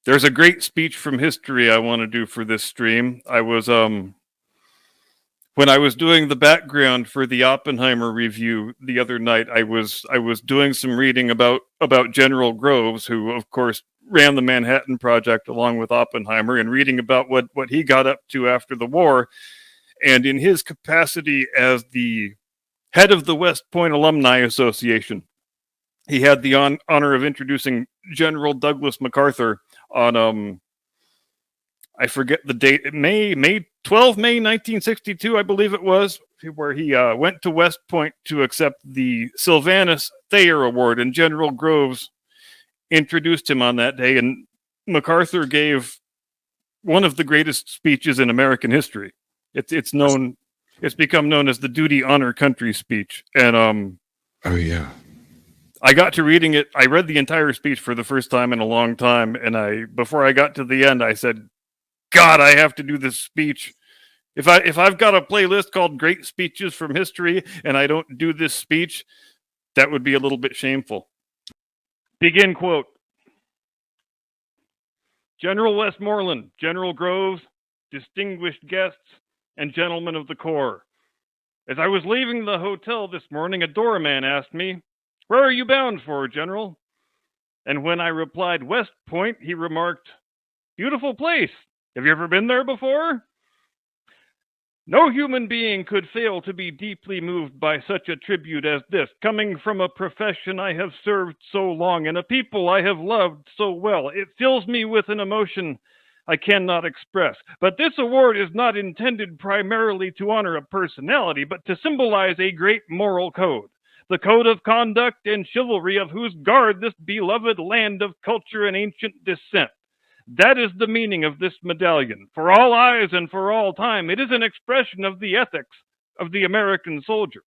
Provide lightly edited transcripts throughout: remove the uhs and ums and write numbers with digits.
There's a great speech from history I want to do for this stream. I was when I was doing the background for the Oppenheimer review the other night, I was doing some reading about General Groves, who of course ran the Manhattan Project along with Oppenheimer, and reading about what he got up to after the war. And in his capacity as the head of the West Point Alumni Association, he had the honor of introducing General Douglas MacArthur on I forget the date. May 1962, I believe it was, where he went to West Point to accept the Sylvanus Thayer Award, and General Groves introduced him on that day. And MacArthur gave one of the greatest speeches in American history. It's become known as the Duty Honor Country speech. And oh yeah, I got to reading it. I read the entire speech for the first time in a long time, and before I got to the end, I said, God, I have to do this speech. If I've got a playlist called Great Speeches from History and I don't do this speech, that would be a little bit shameful. Begin quote. General Westmoreland, General Groves, distinguished guests, and gentlemen of the Corps. As I was leaving the hotel this morning, a doorman asked me, "Where are you bound for, General?" And when I replied West Point, he remarked, "Beautiful place. Have you ever been there before?" No human being could fail to be deeply moved by such a tribute as this, coming from a profession I have served so long and a people I have loved so well. It fills me with an emotion I cannot express. But this award is not intended primarily to honor a personality, but to symbolize a great moral code, the code of conduct and chivalry of whose guard this beloved land of culture and ancient descent. That is the meaning of this medallion. For all eyes and for all time, it is an expression of the ethics of the American soldier.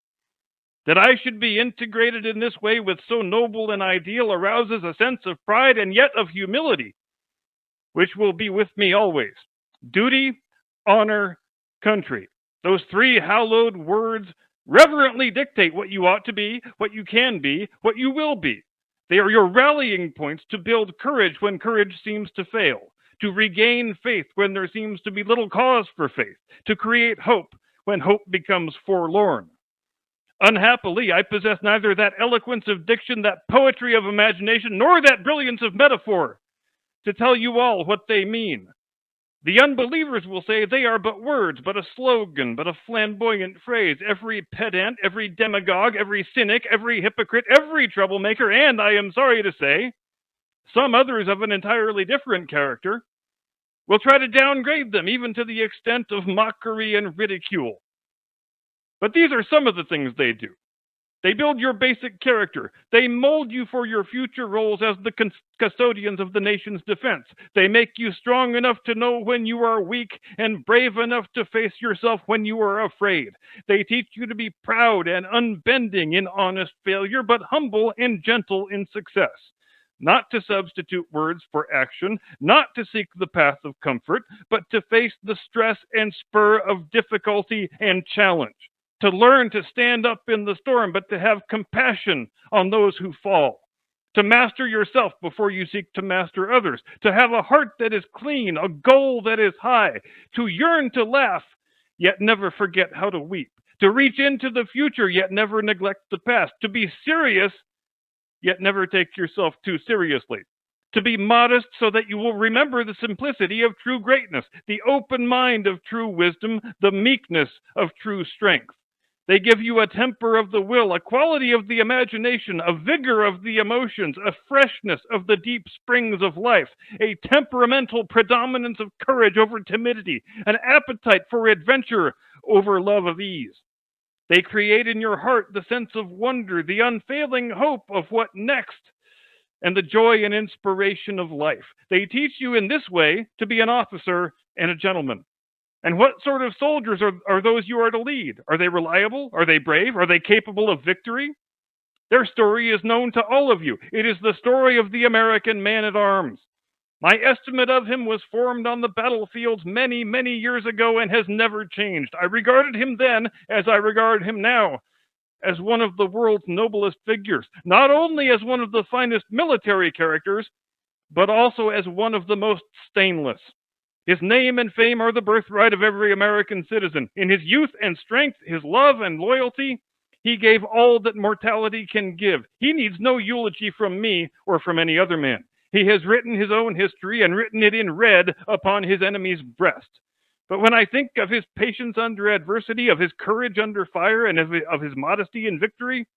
That I should be integrated in this way with so noble an ideal arouses a sense of pride and yet of humility, which will be with me always. Duty, honor, country. Those three hallowed words reverently dictate what you ought to be, what you can be, what you will be. They are your rallying points to build courage when courage seems to fail, to regain faith when there seems to be little cause for faith, to create hope when hope becomes forlorn. Unhappily, I possess neither that eloquence of diction, that poetry of imagination, nor that brilliance of metaphor to tell you all what they mean. The unbelievers will say they are but words, but a slogan, but a flamboyant phrase. Every pedant, every demagogue, every cynic, every hypocrite, every troublemaker, and I am sorry to say, some others of an entirely different character, will try to downgrade them, even to the extent of mockery and ridicule. But these are some of the things they do. They build your basic character. They mold you for your future roles as the custodians of the nation's defense. They make you strong enough to know when you are weak and brave enough to face yourself when you are afraid. They teach you to be proud and unbending in honest failure, but humble and gentle in success. Not to substitute words for action, not to seek the path of comfort, but to face the stress and spur of difficulty and challenge. To learn to stand up in the storm, but to have compassion on those who fall. To master yourself before you seek to master others. To have a heart that is clean, a goal that is high. To yearn to laugh, yet never forget how to weep. To reach into the future, yet never neglect the past. To be serious, yet never take yourself too seriously. To be modest so that you will remember the simplicity of true greatness, the open mind of true wisdom, the meekness of true strength. They give you a temper of the will, a quality of the imagination, a vigor of the emotions, a freshness of the deep springs of life, a temperamental predominance of courage over timidity, an appetite for adventure over love of ease. They create in your heart the sense of wonder, the unfailing hope of what next, and the joy and inspiration of life. They teach you in this way to be an officer and a gentleman. And what sort of soldiers are those you are to lead? Are they reliable? Are they brave? Are they capable of victory? Their story is known to all of you. It is the story of the American man-at-arms. My estimate of him was formed on the battlefields many, many years ago and has never changed. I regarded him then as I regard him now, as one of the world's noblest figures, not only as one of the finest military characters, but also as one of the most stainless. His name and fame are the birthright of every American citizen. In his youth and strength, his love and loyalty, he gave all that mortality can give. He needs no eulogy from me or from any other man. He has written his own history and written it in red upon his enemy's breast. But when I think of his patience under adversity, of his courage under fire, and of his modesty in victory,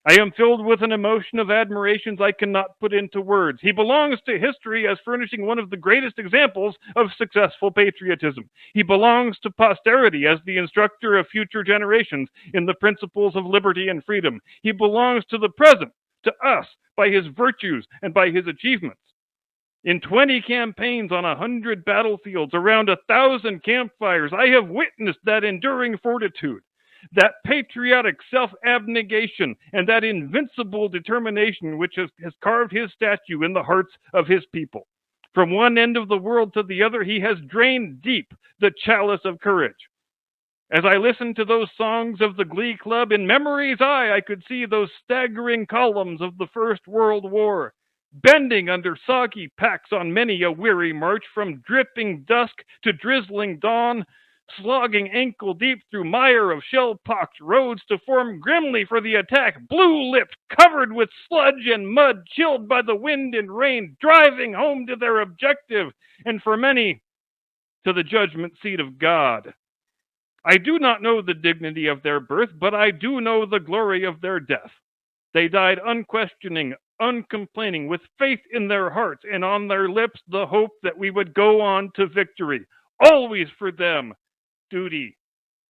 I am filled with an emotion of admiration I cannot put into words. He belongs to history as furnishing one of the greatest examples of successful patriotism. He belongs to posterity as the instructor of future generations in the principles of liberty and freedom. He belongs to the present, to us, by his virtues and by his achievements. In 20 campaigns on 100 battlefields, around 1,000 campfires, I have witnessed that enduring fortitude, that patriotic self-abnegation, and that invincible determination which has carved his statue in the hearts of his people. From one end of the world to the other, he has drained deep the chalice of courage. As I listened to those songs of the Glee Club, in memory's eye I could see those staggering columns of the First World War, bending under soggy packs on many a weary march from dripping dusk to drizzling dawn, slogging ankle deep through mire of shell-pocked roads to form grimly for the attack, blue-lipped, covered with sludge and mud, chilled by the wind and rain, driving home to their objective, and for many, to the judgment seat of God. I do not know the dignity of their birth, but I do know the glory of their death. They died unquestioning, uncomplaining, with faith in their hearts and on their lips the hope that we would go on to victory. Always for them, duty,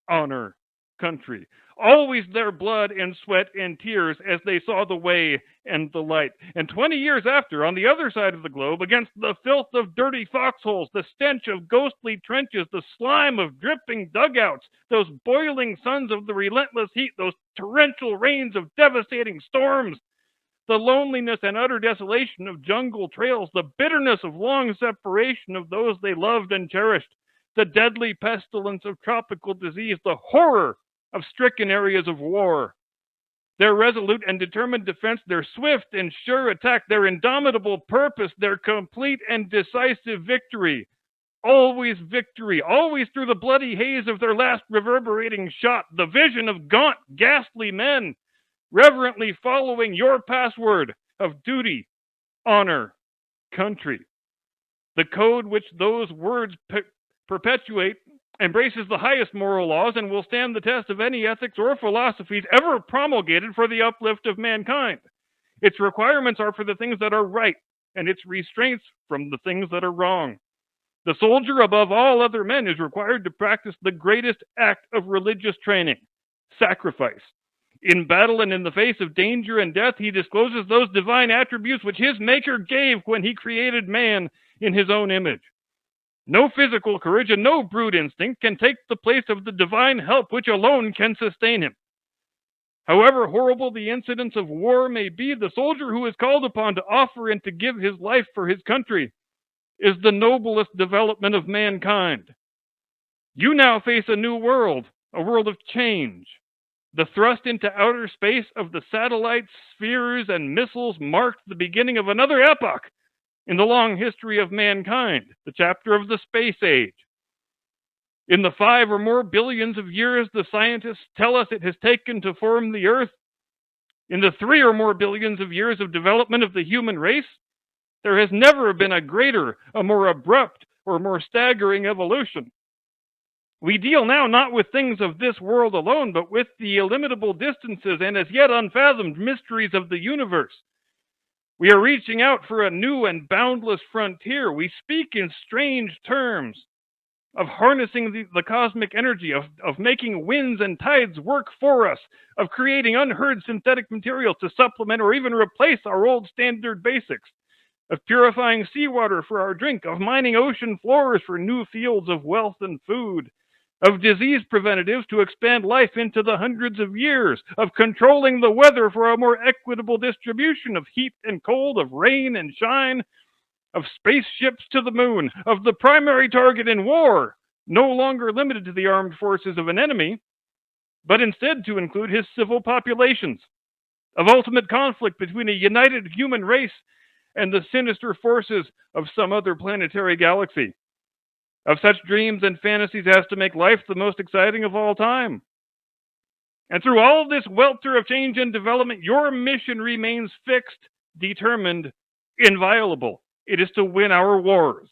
honor, country. Always their blood and sweat and tears as they saw the way and the light. And 20 years after, on the other side of the globe, against the filth of dirty foxholes, the stench of ghostly trenches, the slime of dripping dugouts, those boiling suns of the relentless heat, those torrential rains of devastating storms, the loneliness and utter desolation of jungle trails, the bitterness of long separation of those they loved and cherished, the deadly pestilence of tropical disease, the horror of stricken areas of war. Their resolute and determined defense, their swift and sure attack, their indomitable purpose, their complete and decisive victory. Always victory, always through the bloody haze of their last reverberating shot, the vision of gaunt, ghastly men, reverently following your password of duty, honor, country. The code which those words perpetuate embraces the highest moral laws and will stand the test of any ethics or philosophies ever promulgated for the uplift of mankind. Its requirements are for the things that are right, and its restraints from the things that are wrong. The soldier, above all other men, is required to practice the greatest act of religious training, sacrifice. In battle and in the face of danger and death, he discloses those divine attributes which his Maker gave when he created man in his own image. No physical courage and no brute instinct can take the place of the divine help which alone can sustain him. However horrible the incidents of war may be, the soldier who is called upon to offer and to give his life for his country is the noblest development of mankind. You now face a new world, a world of change. The thrust into outer space of the satellites, spheres, and missiles marked the beginning of another epoch in the long history of mankind, the chapter of the space age. In the 5 or more billions of years the scientists tell us it has taken to form the Earth, in the 3 or more billions of years of development of the human race, there has never been a greater, a more abrupt, or more staggering evolution. We deal now not with things of this world alone, but with the illimitable distances and as yet unfathomed mysteries of the universe. We are reaching out for a new and boundless frontier. We speak in strange terms of harnessing the cosmic energy, of making winds and tides work for us, of creating unheard synthetic materials to supplement or even replace our old standard basics, of purifying seawater for our drink, of mining ocean floors for new fields of wealth and food, of disease preventatives to expand life into the hundreds of years, of controlling the weather for a more equitable distribution of heat and cold, of rain and shine, of spaceships to the moon, of the primary target in war, no longer limited to the armed forces of an enemy, but instead to include his civil populations, of ultimate conflict between a united human race and the sinister forces of some other planetary galaxy. Of such dreams and fantasies as to make life the most exciting of all time. And through all this welter of change and development, your mission remains fixed, determined, inviolable. It is to win our wars.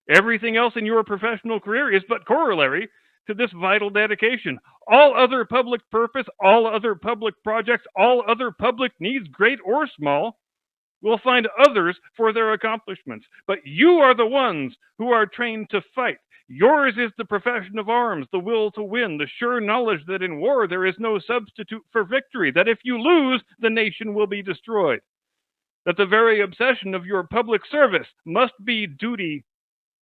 Everything else in your professional career is but corollary to this vital dedication. All other public purpose, all other public projects, all other public needs, great or small, will find others for their accomplishments. But you are the ones who are trained to fight. Yours is the profession of arms, the will to win, the sure knowledge that in war there is no substitute for victory, that if you lose, the nation will be destroyed, that the very obsession of your public service must be duty,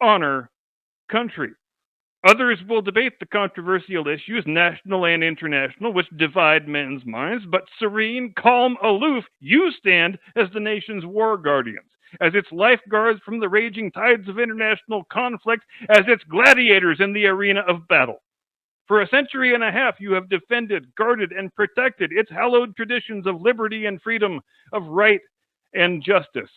honor, country. Others will debate the controversial issues, national and international, which divide men's minds, but serene, calm, aloof, you stand as the nation's war guardians, as its lifeguards from the raging tides of international conflict, as its gladiators in the arena of battle. For a century and a half, you have defended, guarded, and protected its hallowed traditions of liberty and freedom, of right and justice.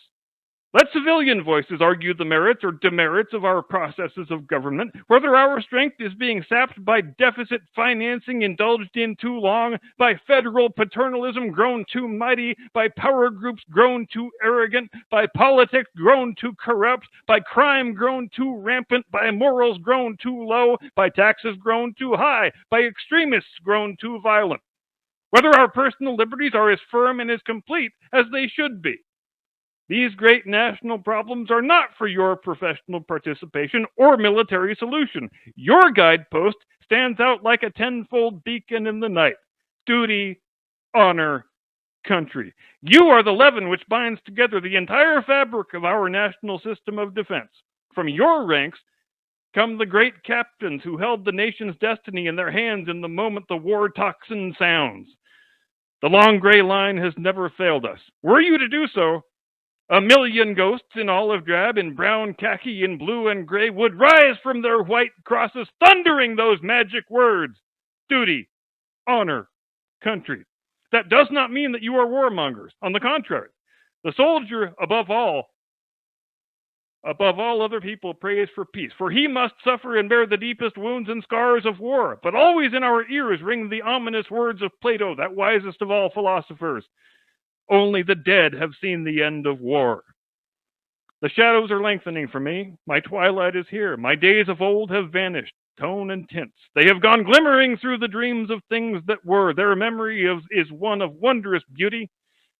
Let civilian voices argue the merits or demerits of our processes of government, whether our strength is being sapped by deficit financing indulged in too long, by federal paternalism grown too mighty, by power groups grown too arrogant, by politics grown too corrupt, by crime grown too rampant, by morals grown too low, by taxes grown too high, by extremists grown too violent. Whether our personal liberties are as firm and as complete as they should be. These great national problems are not for your professional participation or military solution. Your guidepost stands out like a tenfold beacon in the night. Duty, honor, country. You are the leaven which binds together the entire fabric of our national system of defense. From your ranks come the great captains who held the nation's destiny in their hands in the moment the war tocsin sounds. The long gray line has never failed us. Were you to do so, a million ghosts in olive drab, in brown khaki, in blue and gray would rise from their white crosses, thundering those magic words. Duty, honor, country. That does not mean that you are warmongers. On the contrary, the soldier, above all other people, prays for peace, for he must suffer and bear the deepest wounds and scars of war. But always in our ears ring the ominous words of Plato, that wisest of all philosophers. Only the dead have seen the end of war. The shadows are lengthening for me. My twilight is here. My days of old have vanished, tone and tints. They have gone glimmering through the dreams of things that were. Their memory is one of wondrous beauty,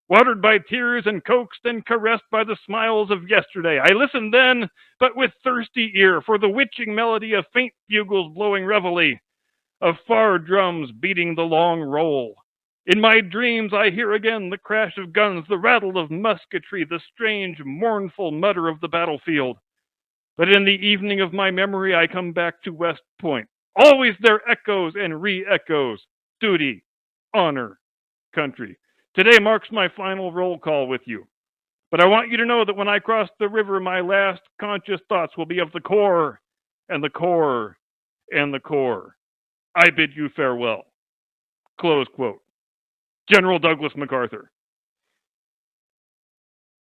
watered by tears and coaxed and caressed by the smiles of yesterday. I listened then, but with thirsty ear, for the witching melody of faint bugles blowing reveille, of far drums beating the long roll. In my dreams I hear again the crash of guns, the rattle of musketry, the strange, mournful mutter of the battlefield. But in the evening of my memory I come back to West Point. Always there echoes and re-echoes. Duty, honor, country. Today marks my final roll call with you. But I want you to know that when I cross the river, my last conscious thoughts will be of the Corps and the Corps and the Corps. I bid you farewell. Close quote. General Douglas MacArthur.